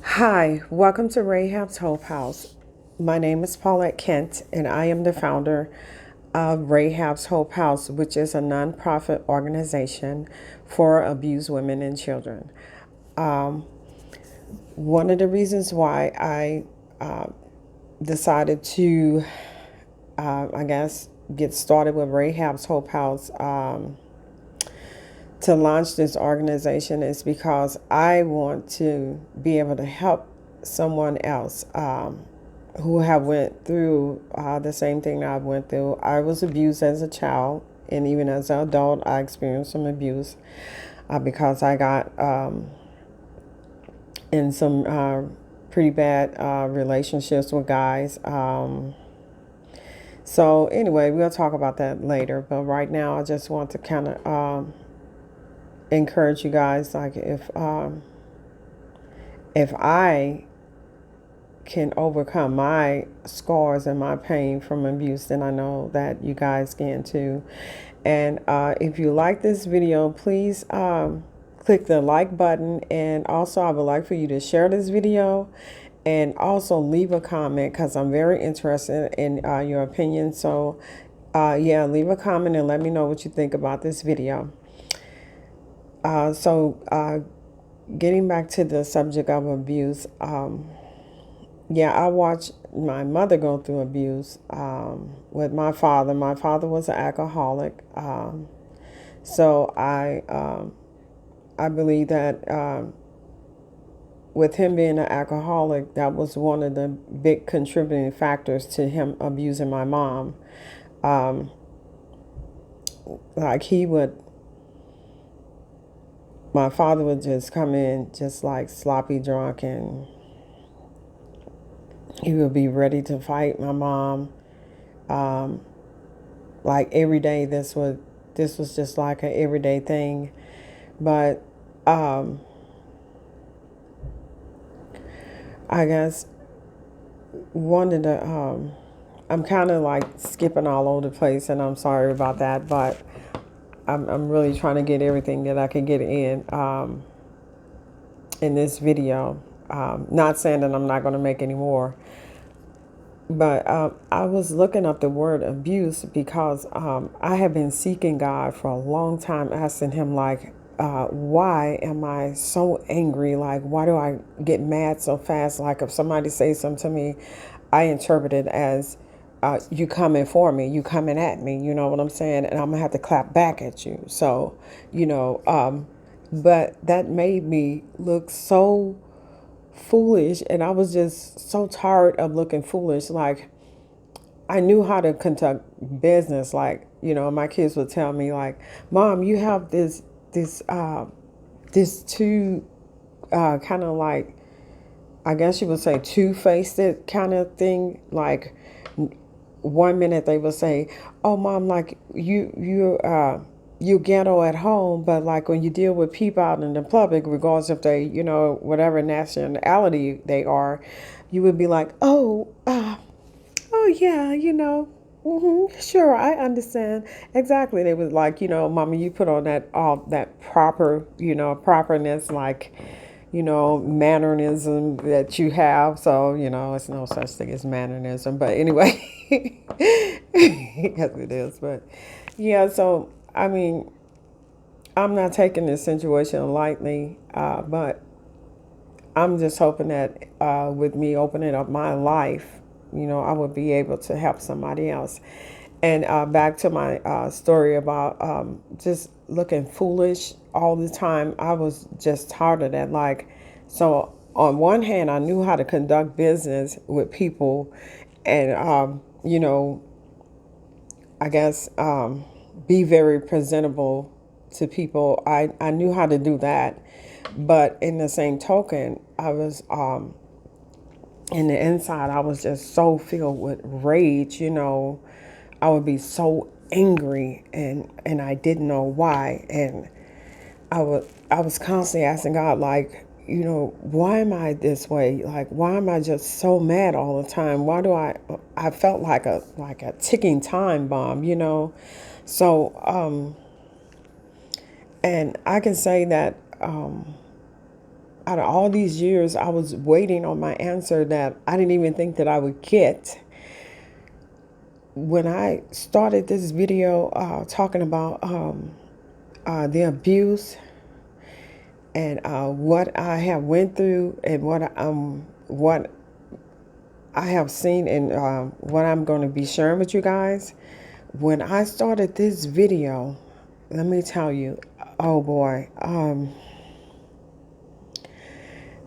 Hi, welcome to Rehabs Hope House. My name is Paulette Kent, and I am the founder of Rehabs Hope House, which is a nonprofit organization for abused women and children. One of the reasons why I decided to, get started with Rehabs Hope House to launch this organization is because I want to be able to help someone else who have went through the same thing that I went through. I was abused as a child, and even as an adult, I experienced some abuse because I got in some pretty bad relationships with guys. So anyway, we'll talk about that later. But right now, I just want to kind of encourage you guys, like if I can overcome my scars and my pain from abuse, then I know that you guys can too. And if you like this video, please click the like button, and also I would like for you to share this video and also leave a comment, because I'm very interested in your opinion. So yeah, leave a comment and let me know what you think about this video. Getting back to the subject of abuse, yeah, I watched my mother go through abuse with my father. My father was an alcoholic, so I believe that with him being an alcoholic, that was one of the big contributing factors to him abusing my mom. Like my father would just come in just like sloppy drunk, and he would be ready to fight my mom. Like every day, this was just like an everyday thing. But I guess one of the I'm kind of like skipping all over the place, and I'm sorry about that, but I'm really trying to get everything that I can get in this video. Not saying that I'm not going to make any more, but I was looking up the word abuse because I have been seeking God for a long time, asking Him, like, why am I so angry? Like, why do I get mad so fast? Like, if somebody says something to me, I interpret it as you coming for me, you coming at me. You know what I'm saying? And I'm gonna have to clap back at you. So, you know, but that made me look so foolish, and I was just so tired of looking foolish. Like, I knew how to conduct business. Like, you know, my kids would tell me, like, Mom, you have this this two kind of like, I guess you would say, two-faced kind of thing. Like, one minute they would say, "Oh, Mom, like you ghetto at home, but like when you deal with people out in the public, regardless if they, you know, whatever nationality they are, you would be like, oh yeah, you know, sure, I understand exactly." They was like, you know, Mama, you put on that all that proper, you know, properness, like, you know, mannerism that you have. So, you know, it's no such thing as mannerism, but anyway, yes, it is. But yeah, so I mean, I'm not taking this situation lightly, but I'm just hoping that with me opening up my life, you know, I would be able to help somebody else. And back to my story about just looking foolish all the time. I was just tired of that. Like, so on one hand, I knew how to conduct business with people, and you know, I guess be very presentable to people. I knew how to do that. But in the same token, I was in the inside, I was just so filled with rage. You know, I would be so angry, and I didn't know why. And I was constantly asking God, like, you know, why am I this way? Like, why am I just so mad all the time? Why do I felt like a ticking time bomb, you know? So and I can say that out of all these years, I was waiting on my answer that I didn't even think that I would get. When I started this video talking about the abuse and what I have went through and what I have seen and what I'm going to be sharing with you guys, when I started this video, let me tell you, oh boy,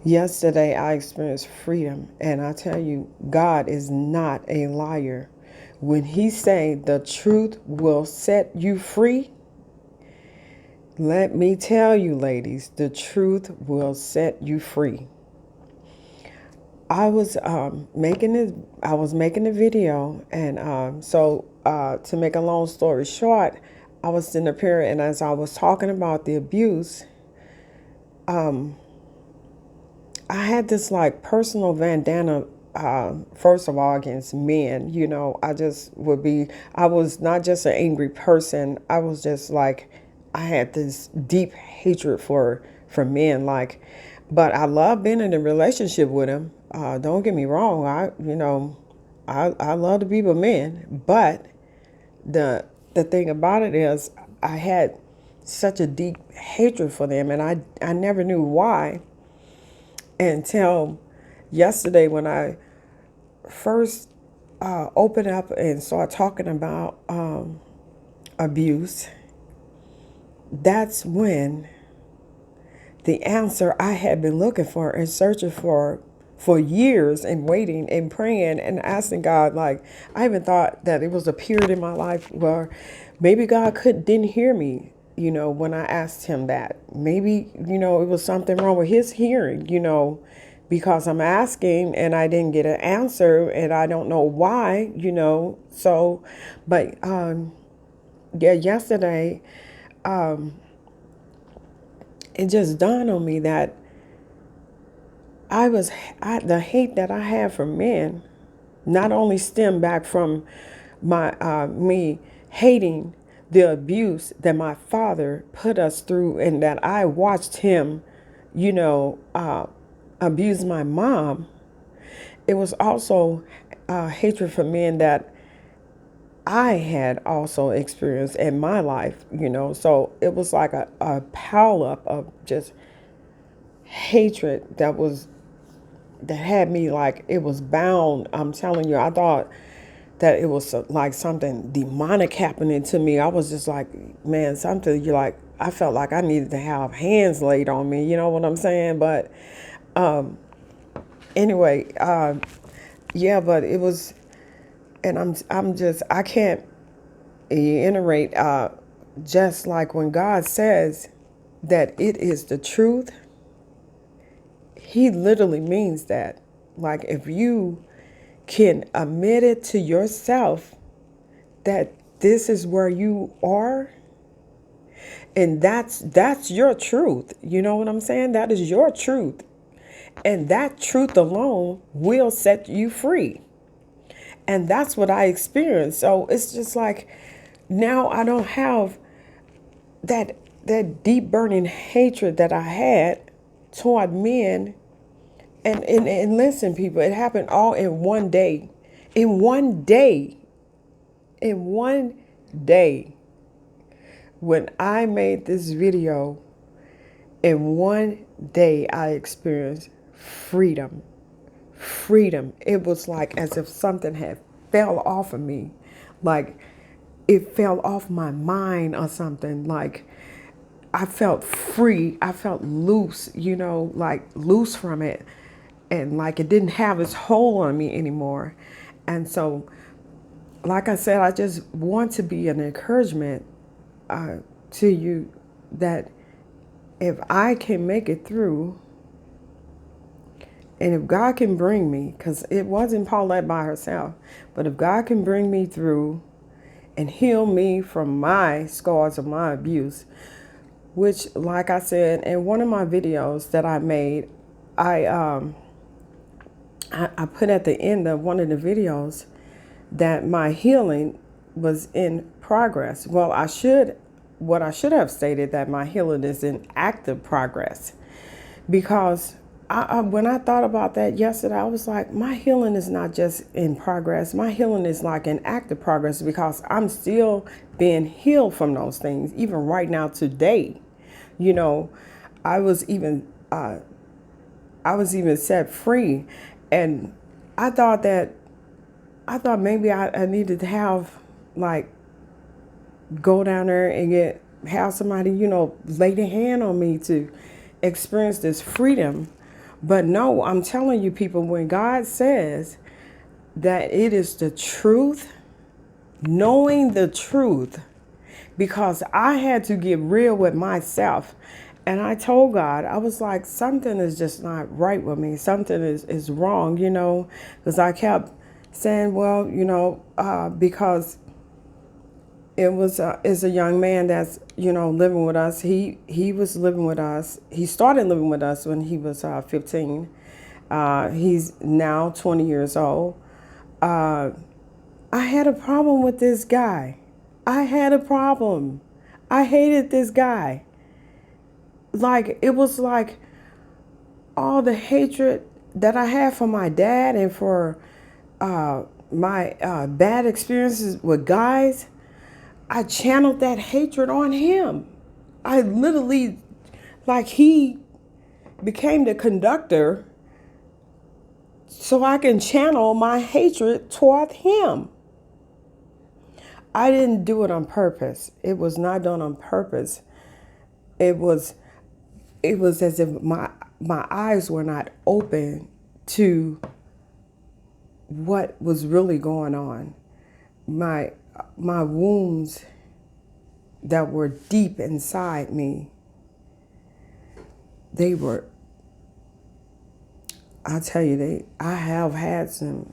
yesterday I experienced freedom, and I tell you, God is not a liar. When he say the truth will set you free, let me tell you, ladies, the truth will set you free. I was making a video, and so to make a long story short, I was sitting up here, and as I was talking about the abuse, I had this like personal vendetta, first of all, against men. You know, I was not just an angry person. I was just like, I had this deep hatred for men. Like, but I love being in a relationship with them. Don't get me wrong. I love to be with men. But the thing about it is, I had such a deep hatred for them, and I never knew why until yesterday when I first opened up and started talking about abuse. That's when the answer I had been looking for and searching for years and waiting and praying and asking God, like, I even thought that it was a period in my life where maybe God didn't hear me, when I asked him that. Maybe, it was something wrong with his hearing, because I'm asking and I didn't get an answer and I don't know why, So, but yeah, yesterday, it just dawned on me that the hate that I have for men not only stemmed back from me hating the abuse that my father put us through, and that I watched him, abuse my mom. It was also hatred for men that I had also experienced in my life, So it was like a pile up of just hatred that had me like it was bound. I'm telling you, I thought that it was like something demonic happening to me. I was just like, man, I felt like I needed to have hands laid on me. You know what I'm saying? But anyway, yeah, but it was, and I can't reiterate, just like when God says that it is the truth, he literally means that. Like, if you can admit it to yourself that this is where you are, and that's your truth. You know what I'm saying? That is your truth. And that truth alone will set you free. And that's what I experienced. So it's just like, now I don't have that deep burning hatred that I had toward men. And listen, people, it happened all in one day. In one day. In one day. When I made this video, in one day I experienced freedom. Freedom. It was like as if something had fell off of me. Like it fell off my mind or something. Like I felt free. I felt loose, like loose from it. And like it didn't have its hold on me anymore. And so, like I said, I just want to be an encouragement to you that if I can make it through, and if God can bring me, because it wasn't Paulette by herself, but if God can bring me through and heal me from my scars of my abuse, which, like I said, in one of my videos that I made, I put at the end of one of the videos that my healing was in progress. Well, what I should have stated that my healing is in active progress, because when I thought about that yesterday, I was like, my healing is not just in progress. My healing is like in active progress, because I'm still being healed from those things, even right now today. You know, I was even set free, and I thought maybe I needed to have, like, go down there and have somebody, lay their hand on me to experience this freedom. But no, I'm telling you, people, when God says that it is the truth, knowing the truth, because I had to get real with myself. And I told God, I was like, something is just not right with me. Something is wrong, because I kept saying, well, because it's a young man that's, living with us. He was living with us. He started living with us when he was 15. He's now 20 years old. I had a problem with this guy. I had a problem. I hated this guy. Like, it was like all the hatred that I had for my dad and for my bad experiences with guys. I channeled that hatred on him. I literally, like, he became the conductor so I can channel my hatred toward him. I didn't do it on purpose. It was not done on purpose. It was as if my eyes were not open to what was really going on. My wounds that were deep inside me, I have had some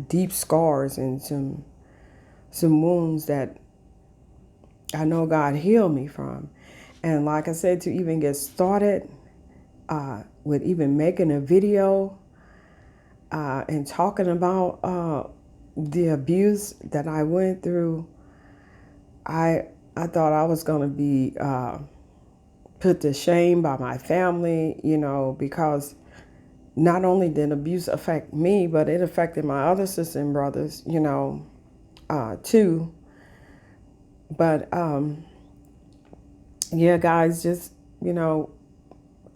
deep scars and some wounds that I know God healed me from. And like I said, to even get started with even making a video and talking about the abuse that I went through, I thought I was going to be put to shame by my family, because not only did abuse affect me, but it affected my other sisters and brothers, too. But yeah, guys, just,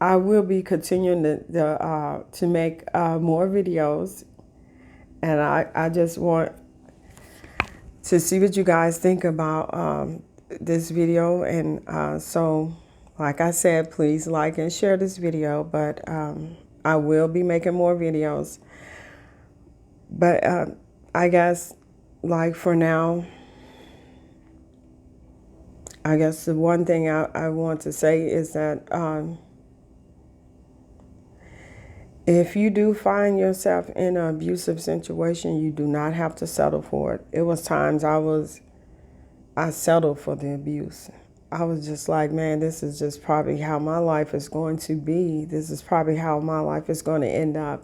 I will be continuing to make more videos, and I just want to see what you guys think about this video. And so, like I said, please like and share this video. But I will be making more videos. But I guess, like, for now, I guess the one thing I want to say is that if you do find yourself in an abusive situation, you do not have to settle for it. It was times I settled for the abuse. I was just like, man, this is just probably how my life is going to be. This is probably how my life is going to end up.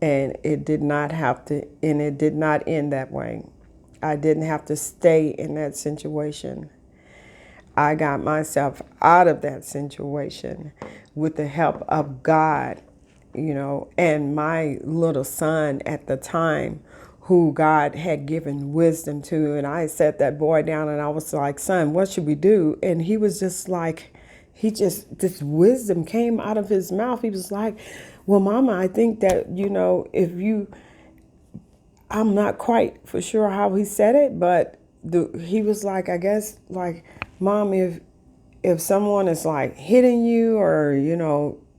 And it did not have to, and it did not end that way. I didn't have to stay in that situation. I got myself out of that situation with the help of God, and my little son at the time, who God had given wisdom to. And I sat that boy down and I was like, son, what should we do? And he was just like, this wisdom came out of his mouth. He was like, well, Mama, I think that, I'm not quite for sure how he said it, but he was like, I guess, like, Mom, if someone is like hitting you, or,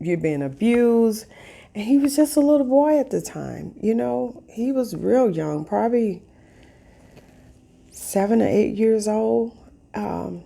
you're being abused. And he was just a little boy at the time, he was real young, probably 7 or 8 years old. And